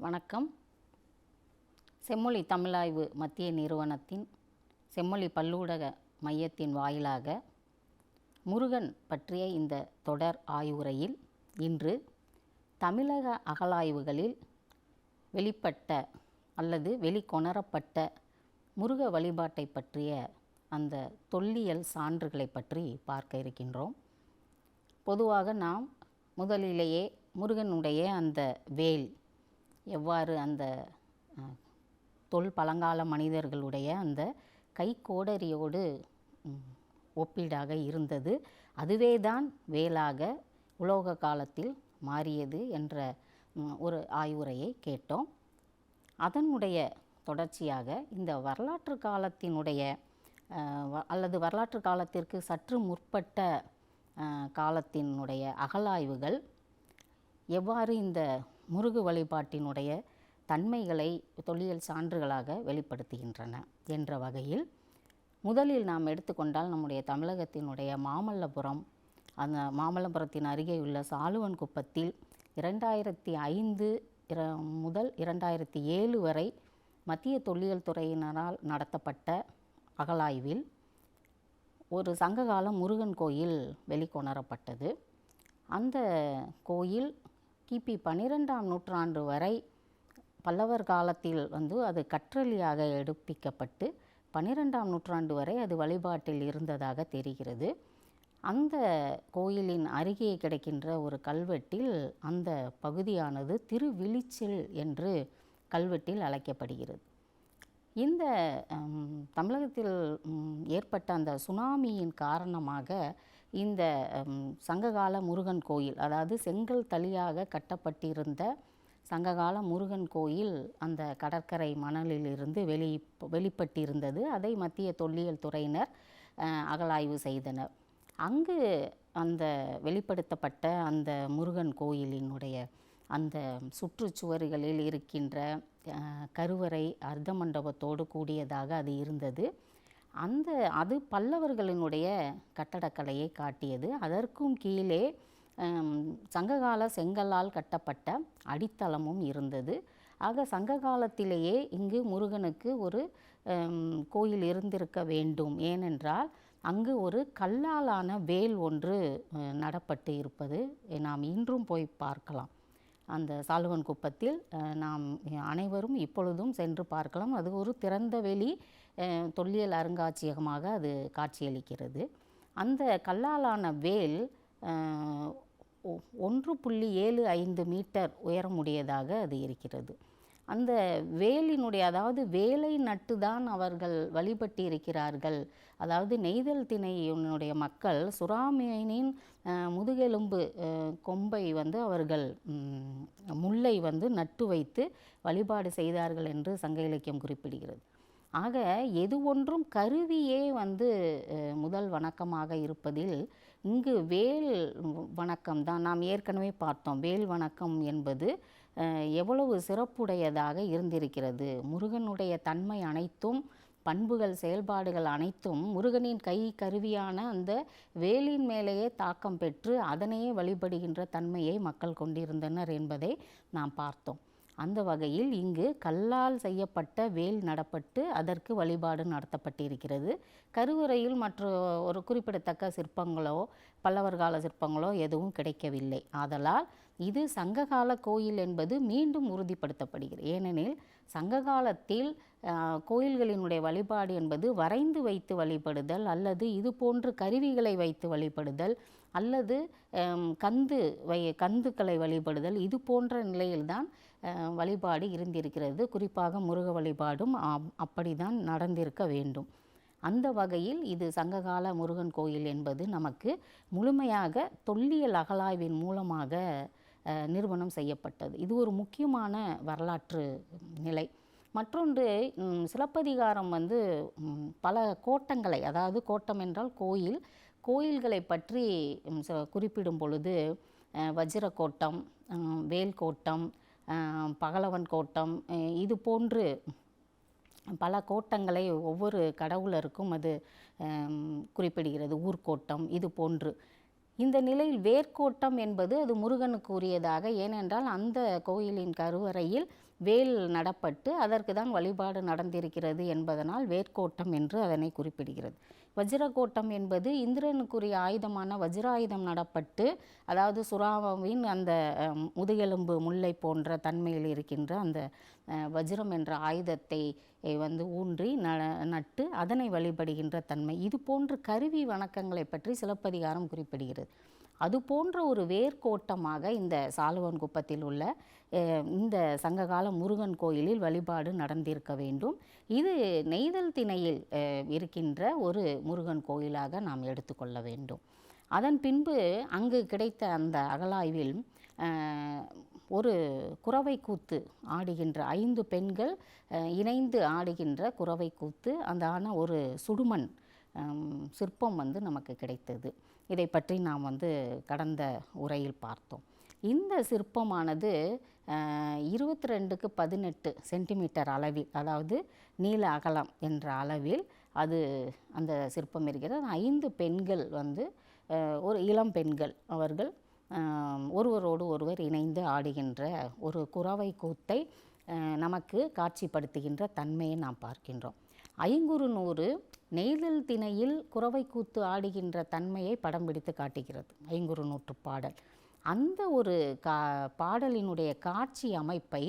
வணக்கம். செம்மொழி தமிழாய்வு மத்திய நிறுவனத்தின் செம்மொழி பல்லூடக மையத்தின் வாயிலாக முருகன் பற்றிய இந்த தொடர் ஆய்வுரையில் இன்று தமிழக அகழாய்வுகளில் வெளிப்பட்ட அல்லது வெளிக்கொணரப்பட்ட முருக வழிபாட்டை பற்றிய அந்த தொல்லியல் சான்றுகளை பற்றி பார்க்க இருக்கின்றோம். பொதுவாக நாம் முதலிலேயே முருகனுடைய அந்த வேல் எவ்வாறு அந்த பழங்கால மனிதர்களுடைய அந்த கைக்கோடரியோடு ஒப்பீடாக இருந்தது, அதுவே தான் வேலாக உலோக காலத்தில் மாறியது என்ற ஒரு ஆய்வுரையை கேட்டோம். அதனுடைய தொடர்ச்சியாக இந்த வரலாற்று காலத்தினுடைய அல்லது வரலாற்று காலத்திற்கு சற்று முற்பட்ட காலத்தினுடைய அகழாய்வுகள் எவ்வாறு இந்த முருகு வழிபாட்டினுடைய தன்மைகளை தொல்லியல் சான்றுகளாக வெளிப்படுத்துகின்றன என்ற வகையில் முதலில் நாம் எடுத்துக்கொண்டால் நம்முடைய தமிழகத்தினுடைய மாமல்லபுரம், அந்த மாமல்லபுரத்தின் அருகே உள்ள சாலுவன் குப்பத்தில் 2005 முதல் 2007 வரை மத்திய தொல்லியல் துறையினரால் நடத்தப்பட்ட அகழாய்வில் ஒரு சங்ககால முருகன் கோயில் வெளிக்கொணரப்பட்டது. அந்த கோயில் கிபி 12ஆம் நூற்றாண்டு வரை பல்லவர் காலத்தில் அது கற்றளியாக எடுப்பிக்கப்பட்டு 12ஆம் நூற்றாண்டு வரை அது வழிபாட்டில் இருந்ததாக தெரிகிறது. அந்த கோயிலின் அருகே கிடைக்கின்ற ஒரு கல்வெட்டில் அந்த பகுதியானது திருவிழிச்சில் என்று கல்வெட்டில் அழைக்கப்படுகிறது. இந்த தமிழகத்தில் ஏற்பட்ட அந்த சுனாமியின் காரணமாக இந்த சங்ககால முருகன் கோயில், அதாவது செங்கல் தளியாக கட்டப்பட்டிருந்த சங்ககால முருகன் கோயில் அந்த கடற்கரை மணலிலிருந்து வெளிப்பட்டிருந்தது. அதை மத்திய தொல்லியல் துறையினர் அகழாய்வு செய்தனர். அங்கு அந்த வெளிப்படுத்தப்பட்ட அந்த முருகன் கோயிலினுடைய அந்த சுற்றுச்சுவர்களில் இருக்கின்ற கருவறை அர்த்த மண்டபத்தோடு கூடியதாக அது இருந்தது. அது பல்லவர்களினுடைய கட்டடக்கலையை காட்டியது. அதற்கும் கீழே சங்ககால செங்கல்லால் கட்டப்பட்ட அடித்தளமும் இருந்தது. ஆக சங்க காலத்திலேயே இங்கு முருகனுக்கு ஒரு கோயில் இருந்திருக்க வேண்டும். ஏனென்றால் அங்கு ஒரு கல்லாலான வேல் ஒன்று நடப்பட்டு இருப்பது நாம் இன்றும் போய் பார்க்கலாம். அந்த சாலுவன் குப்பத்தில் நாம் அனைவரும் இப்பொழுதும் சென்று பார்க்கலாம். அது ஒரு திறந்த வெளி தொல்லியல் அருங்காட்சியகமாக அது காட்சியளிக்கிறது. அந்த கல்லாலான வேல் 1.75 மீட்டர் உயரமுடையதாக அது இருக்கிறது. அந்த வேலினுடைய, அதாவது வேலை நட்டுதான் அவர்கள் வழிபட்டு இருக்கிறார்கள். அதாவது நெய்தல் திணையினுடைய மக்கள் சுறாமீனின் முதுகெலும்பு கொம்பை அவர்கள் முல்லை நட்டு வைத்து வழிபாடு செய்தார்கள் என்று சங்க இலக்கியம் குறிப்பிடுகிறது. ஆக எது ஒன்றும் கருவியே முதல் வணக்கமாக இருப்பதில் இங்கு வேல் வணக்கம் தான் நாம் ஏற்கனவே பார்த்தோம். வேல் வணக்கம் என்பது எவ்வளவு சிறப்புடையதாக இருந்திருக்கிறது. முருகனுடைய தன்மை அனைத்தும், பண்புகள், செயல்பாடுகள் அனைத்தும் முருகனின் கை கருவியான அந்த வேலின் மேலேயே தாக்கம் பெற்று அதனையே வழிபடுகின்ற தன்மையை மக்கள் கொண்டிருந்தனர் என்பதை நாம் பார்த்தோம். அந்த வகையில் இங்கு கல்லால் செய்யப்பட்ட வேல் நடப்பட்டு அதற்கு வழிபாடு நடத்தப்பட்டிருக்கிறது. கருவறையில் மற்ற ஒரு குறிப்பிடத்தக்க சிற்பங்களோ பல்லவர் கால சிற்பங்களோ எதுவும் கிடைக்கவில்லை. ஆதலால் இது சங்ககால கோயில் என்பது மீண்டும் உறுதிப்படுத்தப்படுகிறது. ஏனெனில் சங்க காலத்தில் கோயில்களினுடைய வழிபாடு என்பது வரைந்து வைத்து வழிபடுதல், அல்லது இது போன்று கருவிகளை வைத்து வழிபடுதல், அல்லது கந்துக்களை வழிபடுதல், இது போன்ற நிலையில்தான் வழிபாடு இருந்திருக்கிறது. குறிப்பாக முருக வழிபாடும் அப்படிதான் நடந்திருக்க வேண்டும். அந்த வகையில் இது சங்ககால முருகன் கோயில் என்பது நமக்கு முழுமையாக தொல்லியல் அகழாய்வின் மூலமாக நிறுவனம் செய்யப்பட்டது. இது ஒரு முக்கியமான வரலாற்று நிலை. மற்றொன்று, சிலப்பதிகாரம் பல கோட்டங்களை, அதாவது கோட்டம் என்றால் கோயில்களை பற்றி குறிப்பிடும் பொழுது வஜ்ரக்கோட்டம், வேல்கோட்டம், பகலவன் கோட்டம், இது போன்று பல கோட்டங்களை ஒவ்வொரு கடவுளருக்கும் அது குறிப்பிடுகிறது. ஊர்கோட்டம் இது போன்று. இந்த நிலையில் வேர்க்கோட்டம் என்பது அது முருகனுக்கு உரியதாக, ஏனென்றால் அந்த கோயிலின் கருவறையில் வேல் நடப்பட்டு அதற்கு தான் வழிபாடு நடந்திருக்கிறது என்பதனால் வேர்க்கோட்டம் என்று அதனை குறிப்பிடுகிறது. வஜ்ரகோட்டம் என்பது இந்திரனுக்குரிய ஆயுதமான வஜ்ராயுதம் நடப்பட்டு, அதாவது சுறாவின் அந்த முதுகெலும்பு முல்லை போன்ற தன்மையில் இருக்கின்ற அந்த வஜ்ரம் என்ற ஆயுதத்தை ஊன்றி நட்டு அதனை வழிபடுகின்ற தன்மை. இது போன்ற கருவி வணக்கங்களை பற்றி சிலப்பதிகாரம் குறிப்பிடுகிறது. அது போன்ற ஒரு வேர்க்கோட்டமாக இந்த சாலுவன் குப்பத்தில் உள்ள இந்த சங்ககால முருகன் கோயிலில் வழிபாடு நடந்திருக்க வேண்டும். இது நெய்தல் திணையில் இருக்கின்ற ஒரு முருகன் கோயிலாக நாம் எடுத்துக்கொள்ள வேண்டும். அதன் பின்பு அங்கு கிடைத்த அந்த அகழாய்வில் ஒரு குறவை கூத்து ஆடுகின்ற 5 பெண்கள் இணைந்து ஆடுகின்ற குறவை கூத்து அந்த ஒரு சுடுமண் சிற்பம் நமக்கு கிடைத்தது. இதை பற்றி நாம் கடந்த உரையில் பார்த்தோம். இந்த சிற்பமானது 22x18 சென்டிமீட்டர் அளவில், அதாவது நீள அகலம் என்ற அளவில் அந்த சிற்பம் இருக்கிறது. 5 பெண்கள் ஒரு இளம் பெண்கள் அவர்கள் ஒருவரோடு ஒருவர் இணைந்து ஆடுகின்ற ஒரு குறவை கூத்தை நமக்கு காட்சிப்படுத்துகின்ற தன்மையை நாம் பார்க்கின்றோம். ஐங்குறுநூறு நெய்தல் திணையில் குறவை கூத்து ஆடுகின்ற தன்மையை படம் பிடித்து காட்டுகிறது ஐங்குறுநூற்று பாடல். அந்த ஒரு பாடலினுடைய காட்சி அமைப்பை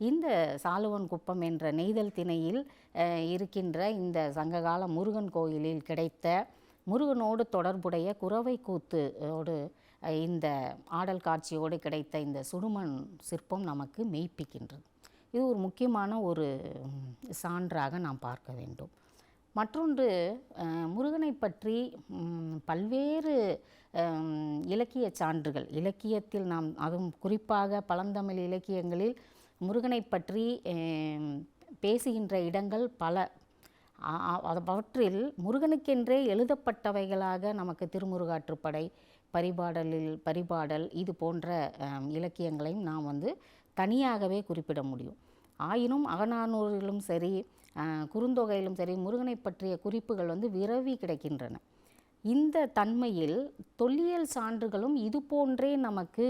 இந்த சாலுவன் குப்பம் என்ற நெய்தல் திணையில் இருக்கின்ற இந்த சங்ககால முருகன் கோயிலில் கிடைத்த முருகனோடு தொடர்புடைய குறவை கூத்தோடு இந்த ஆடல் காட்சியோடு கிடைத்த இந்த சுடுமண் சிற்பம் நமக்கு மெய்ப்பிக்கின்றது. இது ஒரு முக்கியமான ஒரு சான்றாக நாம் பார்க்க வேண்டும். மற்றொன்று, முருகனை பற்றி பல்வேறு இலக்கிய சான்றுகள், இலக்கியத்தில் நாம் அதுவும் குறிப்பாக பழந்தமிழ் இலக்கியங்களில் முருகனை பற்றி பேசுகின்ற இடங்கள் பல. அவற்றில் முருகனுக்கென்றே எழுதப்பட்டவைகளாக நமக்கு திருமுருகாற்றுப்படை, பரிபாடல் இது போன்ற இலக்கியங்களையும் நாம் தனியாகவே குறிப்பிட முடியும். ஆயினும் அகநானூறிலும் சரி குறுந்தொகையிலும் சரி முருகனை பற்றிய குறிப்புகள் விரவி கிடைக்கின்றன. இந்த தன்மையில் தொல்லியல் சான்றுகளும் இது போன்றே நமக்கு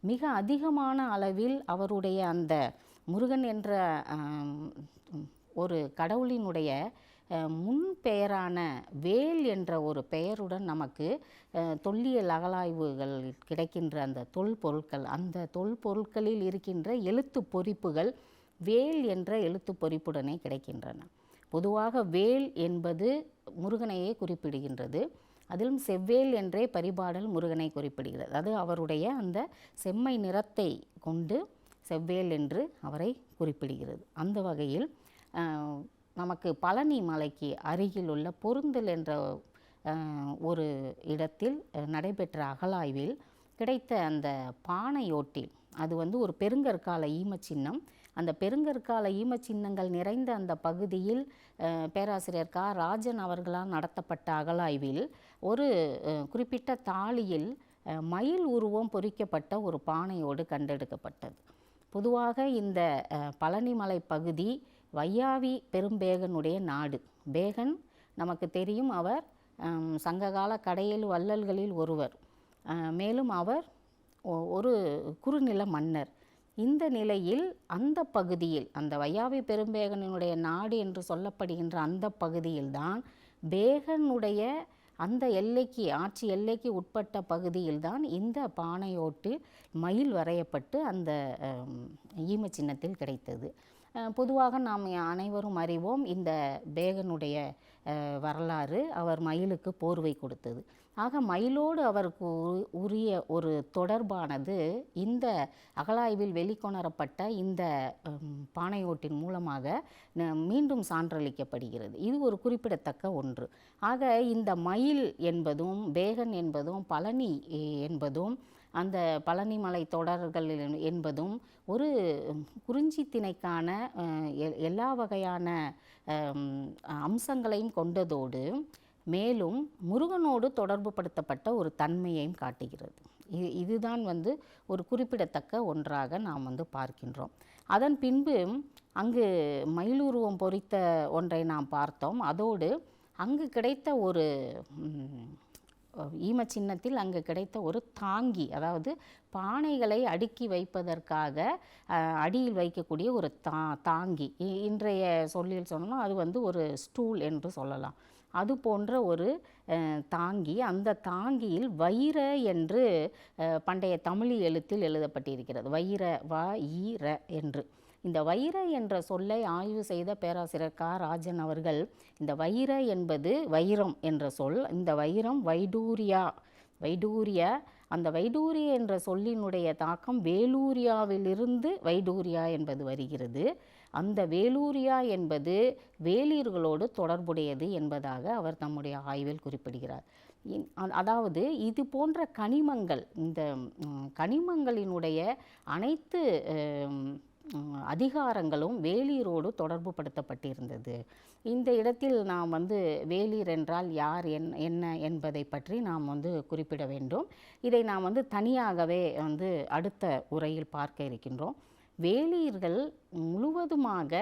மிக அதிகமான அளவில் அவருடைய அந்த முருகன் என்ற ஒரு கடவுளினுடைய முன் பெயரான வேல் என்ற ஒரு பெயருடன் நமக்கு தொல்லியல் அகழாய்வுகள் கிடைக்கின்ற அந்த தொல்பொருட்களில் இருக்கின்ற எழுத்து பொறிப்புகள் வேல் என்ற எழுத்து பொறிப்புடனே கிடைக்கின்றன. பொதுவாக வேல் என்பது முருகனையே குறிப்பிடுகின்றது. அதிலும் செவ்வேல் என்றே பரிபாடல் முருகனை குறிப்பிடுகிறது. அது அவருடைய அந்த செம்மை நிறத்தை கொண்டு செவ்வேல் என்று அவரை குறிப்பிடுகிறது. அந்த வகையில் நமக்கு பழனி மலைக்கு அருகில் உள்ள பொருந்தல் என்ற ஒரு இடத்தில் நடைபெற்ற அகழாய்வில் கிடைத்த அந்த பானையோட்டில் அது ஒரு பெருங்கற்கால ஈமச்சின்னம். அந்த பெருங்கற்கால ஈமச்சின்னங்கள் நிறைந்த அந்த பகுதியில் பேராசிரியர் கா. ராஜன் அவர்களால் நடத்தப்பட்ட அகழாய்வில் ஒரு குறிப்பிட்ட தாளியில் மயில் உருவம் பொறிக்கப்பட்ட ஒரு பானையோடு கண்டெடுக்கப்பட்டது. பொதுவாக இந்த பழனிமலை பகுதி வையாவி பெரும்பேகனுடைய நாடு. பேகன் நமக்கு தெரியும், அவர் சங்ககால கடையெழு வள்ளல்களில் ஒருவர். மேலும் அவர் ஒரு குறுநில மன்னர். இந்த நிலையில் அந்த பகுதியில், அந்த வையாவி பெரும்பேகனுடைய நாடு என்று சொல்லப்படுகின்ற அந்த பகுதியில்தான் பேகனுடைய அந்த எல்லைக்கு, ஆட்சி எல்லைக்கு உட்பட்ட பகுதியில்தான் இந்த பானையோட்டு மயில் வரையப்பட்டு அந்த ஈம சின்னத்தில் கிடைத்தது. பொதுவாக நாம் அனைவரும் அறிவோம் இந்த பேகனுடைய வரலாறு. அவர் மயிலுக்கு போர்வை கொடுத்தது. ஆக மயிலோடு அவருக்கு உரிய ஒரு தொடர்பானது இந்த அகழாய்வில் வெளிக்கொணரப்பட்ட இந்த பானையோட்டின் மூலமாக மீண்டும் சான்றளிக்கப்படுகிறது. இது ஒரு குறிப்பிடத்தக்க ஒன்று. ஆக இந்த மயில் என்பதும் பேகன் என்பதும் பழனி என்பதும் அந்த பழனிமலை தொடர்கள் என்பதும் ஒரு குறிஞ்சி திணைக்கான எல்லா வகையான அம்சங்களையும் கொண்டதோடு மேலும் முருகனோடு தொடர்பு படுத்தப்பட்ட ஒரு தன்மையையும் காட்டுகிறது. இதுதான் ஒரு குறிப்பிடத்தக்க ஒன்றாக நாம் பார்க்கின்றோம். அதன் பின்பு அங்கு மயிலுருவம் பொறித்த ஒன்றை நாம் பார்த்தோம். அதோடு அங்கு கிடைத்த ஒரு ஈம சின்னத்தில் அங்கு கிடைத்த ஒரு தாங்கி, அதாவது பானைகளை அடுக்கி வைப்பதற்காக அடியில் வைக்கக்கூடிய ஒரு தாங்கி. இன்றைய சொல்லில் சொன்னோம்னா அது வந்து ஒரு ஸ்டூல் என்று சொல்லலாம். அது போன்ற ஒரு தாங்கி, அந்த தாங்கியில் வைர என்று பண்டைய தமிழ் எழுத்தில் எழுதப்பட்டிருக்கிறது. வைர வ-ஈ-ர என்று. இந்த வைர என்ற சொல்லை ஆய்வு செய்த பேராசிரியர் கா ராஜன் அவர்கள், இந்த வைர என்பது வைரம் என்ற சொல், இந்த வைரம் வைடூரியா, அந்த வைடூரிய என்ற சொல்லினுடைய தாக்கம் வேலூரியாவிலிருந்து வைடூரியா என்பது வருகிறது. அந்த வேலூரியா என்பது வேளிர்களோடு தொடர்புடையது என்பதாக அவர் தம்முடைய ஆய்வில் குறிப்பிடுகிறார். அதாவது இது போன்ற கனிமங்கள், இந்த கனிமங்களினுடைய அனைத்து அதிகாரங்களும் வேளிரோடு தொடர்பு படுத்தப்பட்டிருந்தது. இந்த இடத்தில் நாம் வந்து வேளிர் என்றால் யார், என்ன என்பதை பற்றி நாம் வந்து குறிப்பிட வேண்டும். இதை நாம் வந்து தனியாகவே வந்து அடுத்த உரையில் பார்க்க இருக்கின்றோம். வேளிர்கள் முழுவதுமாக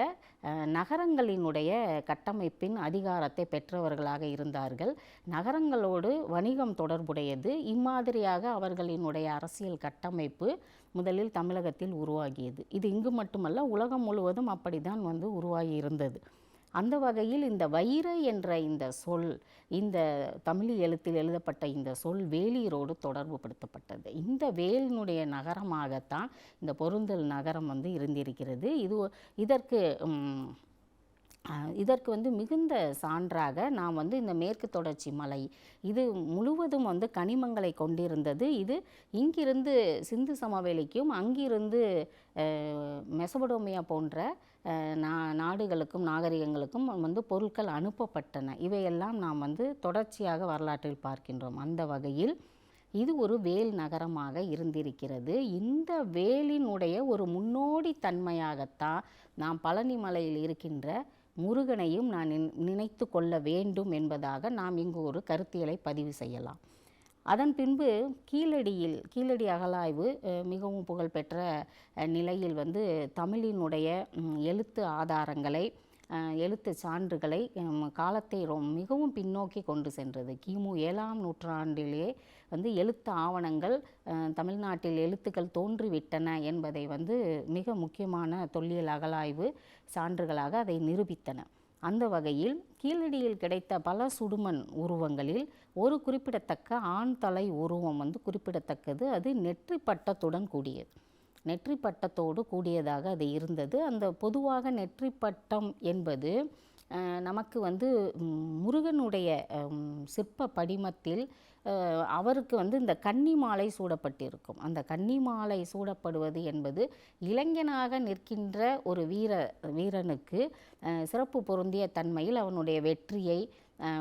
நகரங்களினுடைய கட்டமைப்பின் அதிகாரத்தை பெற்றவர்களாக இருந்தார்கள். நகரங்களோடு வணிகம் தொடர்புடையது. இம்மாதிரியாக அவர்களினுடைய அரசியல் கட்டமைப்பு முதலில் தமிழகத்தில் உருவாகியது. இது இங்கு மட்டுமல்ல, உலகம் முழுவதும் அப்படித்தான் வந்து உருவாகி இருந்தது. அந்த வகையில் இந்த வைர என்ற இந்த சொல், இந்த தமிழ் எழுத்தில் எழுதப்பட்ட இந்த சொல் வேளிரோடு தொடர்பு படுத்தப்பட்டது. இந்த வேலினுடைய நகரமாகத்தான் இந்த பொருந்தல் நகரம் வந்து இருந்திருக்கிறது. இதற்கு வந்து மிகுந்த சான்றாக நாம் வந்து இந்த மேற்கு தொடர்ச்சி மலை, இது முழுவதும் வந்து கனிமங்களை கொண்டிருந்தது. இது இங்கிருந்து சிந்து சமவெளிக்கும் அங்கிருந்து மெசபடோமியா போன்ற நாடுகளுக்கும் நாகரிகங்களுக்கும் வந்து பொருட்கள் அனுப்பப்பட்டன. இவையெல்லாம் நாம் வந்து தொடர்ச்சியாக வரலாற்றில் பார்க்கின்றோம். அந்த வகையில் இது ஒரு வேல் நகரமாக இருந்திருக்கிறது. இந்த வேலினுடைய ஒரு முன்னோடி தன்மையாகத்தான் நாம் பழனி மலையில் இருக்கின்ற முருகனையும் நான் நினைத்து கொள்ள வேண்டும் என்பதாக நாம் இங்கு ஒரு கருத்தியலை பதிவு செய்யலாம். அதன் பின்பு கீழடி அகழாய்வு மிகவும் புகழ்பெற்ற நிலையில் வந்து தமிழினுடைய எழுத்து ஆதாரங்களை, எழுத்து சான்றுகளை காலத்தை மிகவும் பின்னோக்கி கொண்டு சென்றது. கிமு 7ஆம் நூற்றாண்டிலே வந்து எழுத்து ஆவணங்கள் தமிழ்நாட்டில் எழுத்துக்கள் தோன்றிவிட்டன என்பதை வந்து மிக முக்கியமான தொல்லியல் அகழாய்வு சான்றுகளாக அதை நிரூபித்தன. அந்த வகையில் கீழடியில் கிடைத்த பல சுடுமண் உருவங்களில் ஒரு குறிப்பிடத்தக்க ஆண் தலை உருவம் வந்து குறிப்பிடத்தக்கது. அது நெற்றி பட்டத்துடன் கூடியது, நெற்றி பட்டத்தோடு கூடியதாக அது இருந்தது. அந்த பொதுவாக நெற்றி பட்டம் என்பது நமக்கு வந்து முருகனுடைய சிற்ப படிமத்தில் அவருக்கு வந்து இந்த கன்னி மாலை சூடப்பட்டிருக்கும். அந்த கன்னி மாலை சூடப்படுவது என்பது இளைஞனாக நிற்கின்ற ஒரு வீரனுக்கு சிறப்பு பொருந்திய தன்மையில் அவனுடைய வெற்றியை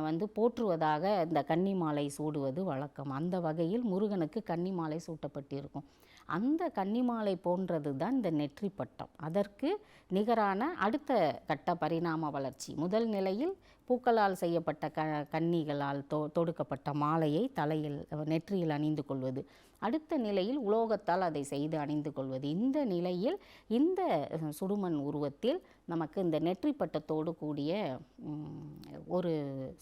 வந்து போற்றுவதாக இந்த கன்னி மாலை சூடுவது வழக்கம். அந்த வகையில் முருகனுக்கு கன்னி மாலை சூட்டப்பட்டிருக்கும். அந்த கன்னிமாலை போன்றது தான் இந்த நெற்றி பட்டம். அதற்கு நிகரான அடுத்த கட்ட பரிணாம வளர்ச்சி, முதல் நிலையில் பூக்களால் செய்யப்பட்ட கன்னிகளால் தொடுக்கப்பட்ட மாலையை தலையில் நெற்றியில் அணிந்து கொள்வது, அடுத்த நிலையில் உலோகத்தால் அதை செய்து அணிந்து கொள்வது. இந்த நிலையில் இந்த சுடுமண் உருவத்தில் நமக்கு இந்த நெற்றி பட்டத்தோடு கூடிய ஒரு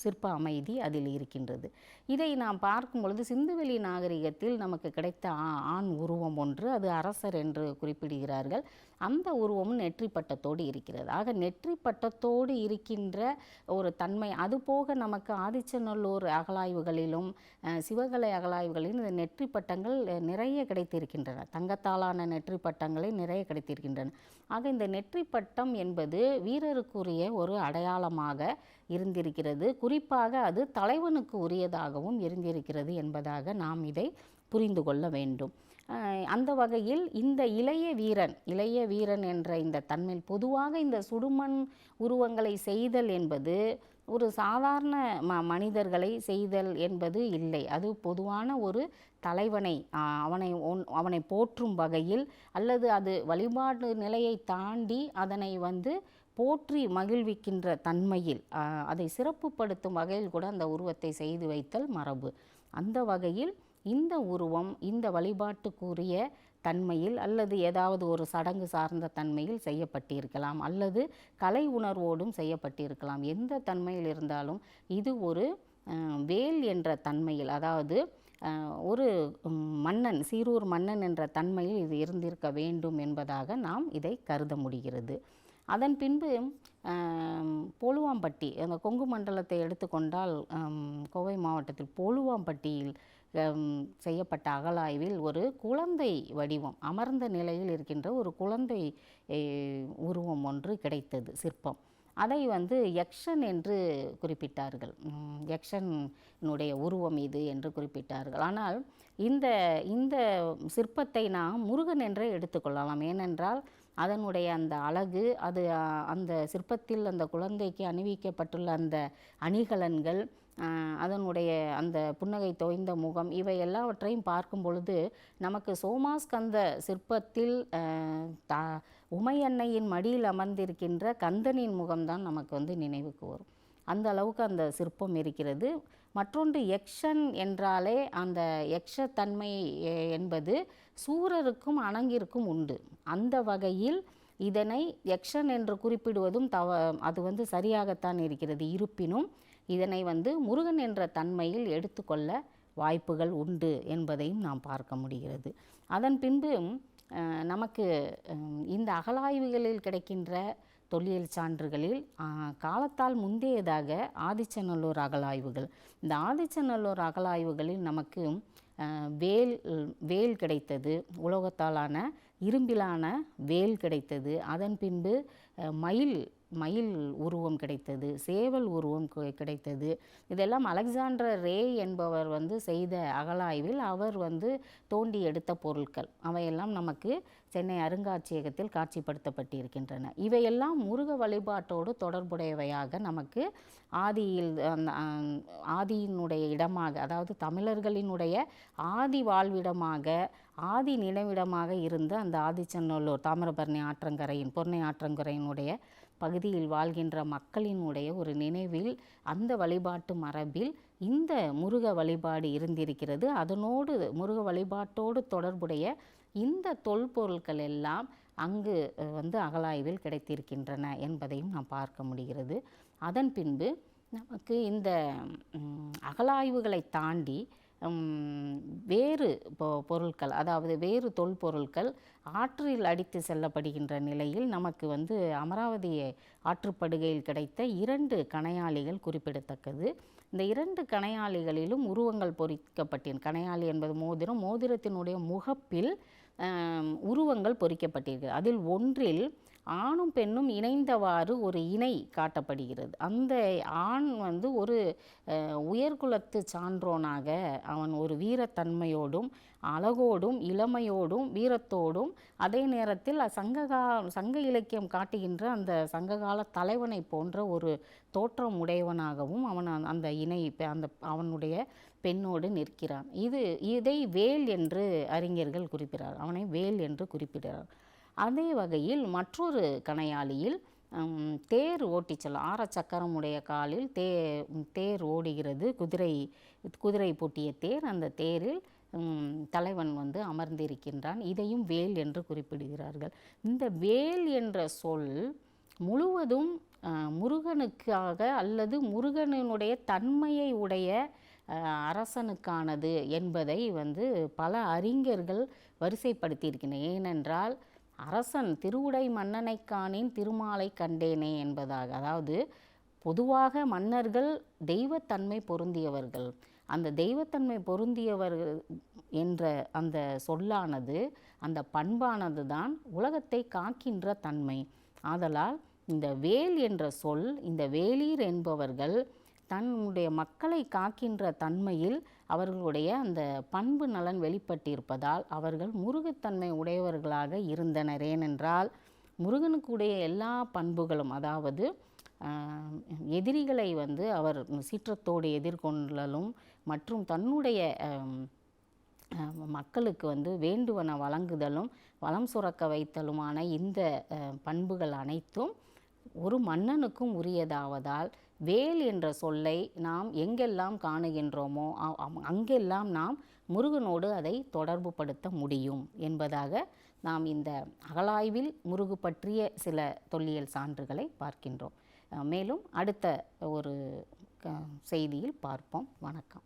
சிற்ப அமைதி அதில் இருக்கின்றது. இதை நாம் பார்க்கும் பொழுது சிந்துவெளி நாகரிகத்தில் நமக்கு கிடைத்த ஆண் உருவம் ஒன்று, அது அரசர் என்று குறிப்பிடுகிறார்கள். அந்த உருவமும் நெற்றி பட்டத்தோடு இருக்கிறது. ஆக நெற்றி பட்டத்தோடு இருக்கின்ற ஒரு தன்மை, அதுபோக நமக்கு ஆதிச்சநல்லூர் அகழாய்வுகளிலும் சிவகலை அகழாய்வுகளிலும் இந்த நெற்றி பட்டங்கள் நிறைய கிடைத்திருக்கின்றன. தங்கத்தாலான நெற்றி பட்டங்களை நிறைய கிடைத்திருக்கின்றன. ஆக இந்த நெற்றி பட்டம் என்பது வீரருக்குரிய ஒரு அடையாளமாக இருந்திருக்கிறது. குறிப்பாக அது தலைவனுக்கு உரியதாகவும் இருந்திருக்கிறது என்பதாக நாம் இதை புரிந்து கொள்ள வேண்டும். அந்த வகையில் இந்த இளைய வீரன் என்ற இந்த தன்மை, பொதுவாக இந்த சுடுமண் உருவங்களை செய்தல் என்பது ஒரு சாதாரண மனிதர்களை செய்தல் என்பது இல்லை. அது பொதுவான ஒரு தலைவனை அவனை போற்றும் வகையில், அல்லது அது வழிபாடு நிலையை தாண்டி அதனை வந்து போற்றி மகிழ்விக்கின்ற தன்மையில், அதை சிறப்புப்படுத்தும் வகையில் கூட அந்த உருவத்தை செய்து வைத்தல் மரபு. அந்த வகையில் இந்த உருவம் இந்த வழிபாட்டுக்குரிய தன்மையில் அல்லது ஏதாவது ஒரு சடங்கு சார்ந்த தன்மையில் செய்யப்பட்டிருக்கலாம், அல்லது கலை உணர்வோடும் செய்யப்பட்டிருக்கலாம். எந்த தன்மையில் இருந்தாலும் இது ஒரு வேல் என்ற தன்மையில், அதாவது ஒரு மன்னன், சீரூர் மன்னன் என்ற தன்மையில் இது இருந்திருக்க வேண்டும் என்பதாக நாம் இதை கருத முடிகிறது. அதன் பின்பு போலுவாம்பட்டி, அந்த கொங்கு மண்டலத்தை எடுத்துக்கொண்டால் கோவை மாவட்டத்தில் போலுவாம்பட்டியில் செய்யப்பட்ட அகழாய்வில் ஒரு குழந்தை வடிவம், அமர்ந்த நிலையில் இருக்கின்ற ஒரு குழந்தை உருவம் ஒன்று கிடைத்தது, சிற்பம். அதை யக்ஷன் என்று குறிப்பிட்டார்கள். யக்ஷனுடைய உருவம் இது என்று குறிப்பிட்டார்கள். ஆனால் இந்த இந்த சிற்பத்தை நாம் முருகன் என்றே எடுத்துக்கொள்ளலாம். ஏனென்றால் அதனுடைய அந்த அழகு, அது அந்த சிற்பத்தில் அந்த குழந்தைக்கு அணிவிக்கப்பட்டுள்ள அந்த அணிகலன்கள், அதனுடைய அந்த புன்னகை தோய்ந்த முகம், இவை எல்லாவற்றையும் பார்க்கும் பொழுது நமக்கு சோமாஸ்கந்த சிற்பத்தில் உமையன்னையின் மடியில் அமர்ந்திருக்கின்ற கந்தனின் முகம்தான் நமக்கு நினைவுக்கு வரும். அந்த அளவுக்கு அந்த சிற்பம் இருக்கிறது. மற்றொன்று, யக்ஷன் என்றாலே அந்த யக்ஷத்தன்மை என்பது சூரருக்கும் அணங்கிற்கும் உண்டு. அந்த வகையில் இதனை யக்ஷன் என்று குறிப்பிடுவதும் அது சரியாகத்தான் இருக்கிறது. இருப்பினும் இதனை முருகன் என்ற தன்மையில் எடுத்துக்கொள்ள வாய்ப்புகள் உண்டு என்பதையும் நாம் பார்க்க முடிகிறது. அதன் பின்பு நமக்கு இந்த அகழாய்வுகளில் கிடைக்கின்ற தொல்லியல் சான்றுகளில் காலத்தால் முந்தையதாக ஆதிச்சநல்லூர் அகழாய்வுகள், இந்த ஆதிச்சநல்லூர் அகழாய்வுகளில் நமக்கு வேல் கிடைத்தது, உலோகத்தாலான இரும்பிலான வேல் கிடைத்தது. அதன் பின்பு மயில் உருவம் கிடைத்தது, சேவல் உருவம் கிடைத்தது. இதெல்லாம் அலெக்சாண்டர் ரே என்பவர் செய்த அகழாய்வில் அவர் தோண்டி எடுத்த பொருட்கள். அவையெல்லாம் நமக்கு சென்னை அருங்காட்சியகத்தில் காட்சிப்படுத்தப்பட்டிருக்கின்றன. இவையெல்லாம் முருக வழிபாட்டோடு தொடர்புடையவையாக நமக்கு ஆதியினுடைய இடமாக, அதாவது தமிழர்களினுடைய ஆதி வாழ்விடமாக, ஆதி நினைவிடமாக இருந்த அந்த ஆதிச்சநல்லூர் தாமிரபரணி ஆற்றங்கரையின், பொன்னை ஆற்றங்கரையினுடைய பகுதியில் வாழ்கின்ற மக்களினுடைய ஒரு நினைவில், அந்த வழிபாட்டு மரபில் இந்த முருக வழிபாடு இருந்திருக்கிறது. அதனோடு முருக வழிபாட்டோடு தொடர்புடைய இந்த தொல்பொருட்கள் எல்லாம் அங்கு அகழாய்வில் கிடைத்திருக்கின்றன என்பதையும் நாம் பார்க்க முடிகிறது. அதன் பின்பு நமக்கு இந்த அகழாய்வுகளை தாண்டி வேறு பொருட்கள், அதாவது வேறு தொல்பொருட்கள் ஆற்றில் அடித்து செல்லப்படுகின்ற நிலையில் நமக்கு அமராவதி ஆற்றுப்படுகையில் கிடைத்த 2 கணையாளிகள் குறிப்பிடத்தக்கது. இந்த 2 கணையாளிகளிலும் உருவங்கள் பொறிக்கப்பட்டிருக்கும். கணையாளி என்பது மோதிரம், மோதிரத்தினுடைய முகப்பில் உருவங்கள் பொறிக்கப்பட்டிருக்கிறது. அதில் ஒன்றில் ஆணும் பெண்ணும் இணைந்தவாறு ஒரு இணை காட்டப்படுகிறது. அந்த ஆண் ஒரு உயர்குலத்து சான்றோனாக, அவன் ஒரு வீரத்தன்மையோடும் அழகோடும் இளமையோடும் வீரத்தோடும், அதே நேரத்தில் சங்க இலக்கியம் காட்டுகின்ற அந்த சங்ககால தலைவனை போன்ற ஒரு தோற்றம் உடையவனாகவும் அவன் அந்த அவனுடைய பெண்ணோடு நிற்கிறான். இதை வேல் என்று அறிஞர்கள் குறிப்பிடுறார். அவனை வேல் என்று குறிப்பிடுறார். அதே வகையில் மற்றொரு கணையாளியில் தேர் ஓட்டி செல்லும், 6 சக்கரம் உடைய காலில் தேர் ஓடுகிறது, குதிரை பூட்டிய தேர். அந்த தேரில் தலைவன் அமர்ந்திருக்கின்றான். இதையும் வேல் என்று குறிப்பிடுகிறார்கள். இந்த வேல் என்ற சொல் முழுவதும் முருகனுக்காக அல்லது முருகனுடைய தன்மையை உடைய அரசனுக்கானது என்பதை பல அறிஞர்கள் வரிசைப்படுத்தியிருக்கின்றனர். ஏனென்றால் அரசன் திருவுடை மன்னனை காணேன் திருமாலை கண்டேனே என்பதாக, அதாவது பொதுவாக மன்னர்கள் தெய்வத்தன்மை பொருந்தியவர்கள். அந்த தெய்வத்தன்மை பொருந்தியவர்கள் என்ற அந்த சொல்லானது, அந்த பண்பானது தான் உலகத்தை காக்கின்ற தன்மை. ஆதலால் இந்த வேல் என்ற சொல், இந்த வேலீர் என்பவர்கள் தன்னுடைய மக்களை காக்கின்ற தன்மையில் அவர்களுடைய அந்த பண்பு நலன் வெளிப்பட்டிருப்பதால் அவர்கள் முருகத்தன்மை உடையவர்களாக இருந்தனர். ஏனென்றால் முருகனுக்குடைய எல்லா பண்புகளும், அதாவது எதிரிகளை அவர் சீற்றத்தோடு எதிர்கொள்ளலும் மற்றும் தன்னுடைய மக்களுக்கு வேண்டுவன வழங்குதலும் வளம் சுரக்க வைத்தலுமான இந்த பண்புகள் அனைத்தும் ஒரு மன்னனுக்கும் உரியதாவதால் வேல் என்ற சொல்லை நாம் எங்கெல்லாம் காணுகின்றோமோ அங்கெல்லாம் நாம் முருகனோடு அதை தொடர்பு படுத்த முடியும் என்பதாக நாம் இந்த அகழாய்வில் முருகு பற்றிய சில தொல்லியல் சான்றுகளை பார்க்கின்றோம். மேலும் அடுத்த ஒரு செய்தியில் பார்ப்போம். வணக்கம்.